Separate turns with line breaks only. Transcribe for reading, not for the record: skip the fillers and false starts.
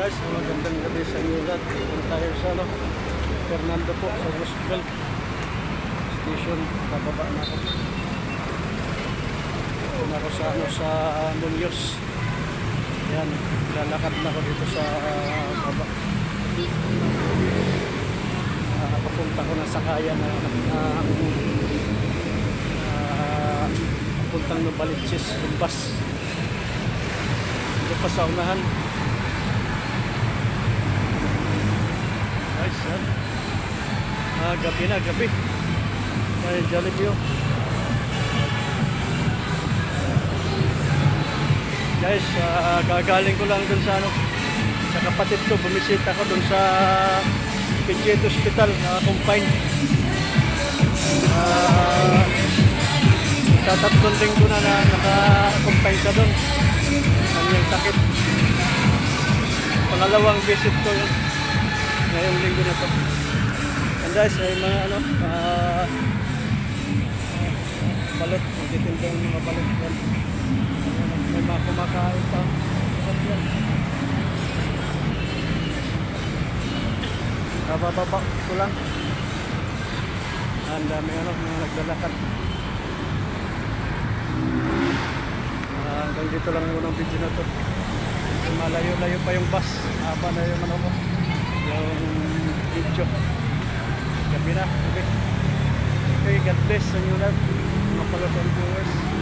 Guys, magandang gabi sa inyo lahat. Punta tayo sa Fernando po, sa Roosevelt Station. Bababa na ako. Punta ako sa Muñoz. Yan, lalakad na ako dito sa baba. Papunta ko na sa kaya na papuntang Novaliches, yung bus. Ito pa sa unahan. Guys, gabi na, gabi. Ay, Jollibee. Guys, gagaling ko lang dun sa sa kapatid ko, bumisita ko dun sa Pijet Hospital, confined. Tatatlong linggo na naka-confine siya dun. Kanyang sakit. Pangalawang visit ko yun. Ngayong linggo na to. And guys, ay mga balot. Magtitinda yung mga balot yan. May mga kumakain pa. Kabababa ko lang. Ang dami mga naglalakad. Hanggang dito lang muna ang video na to. Malayo-layo pa yung bus. Haba na yung yung video. Gabi na. Okay. Okay, God bless sa inyo lahat. Mga palapang viewers.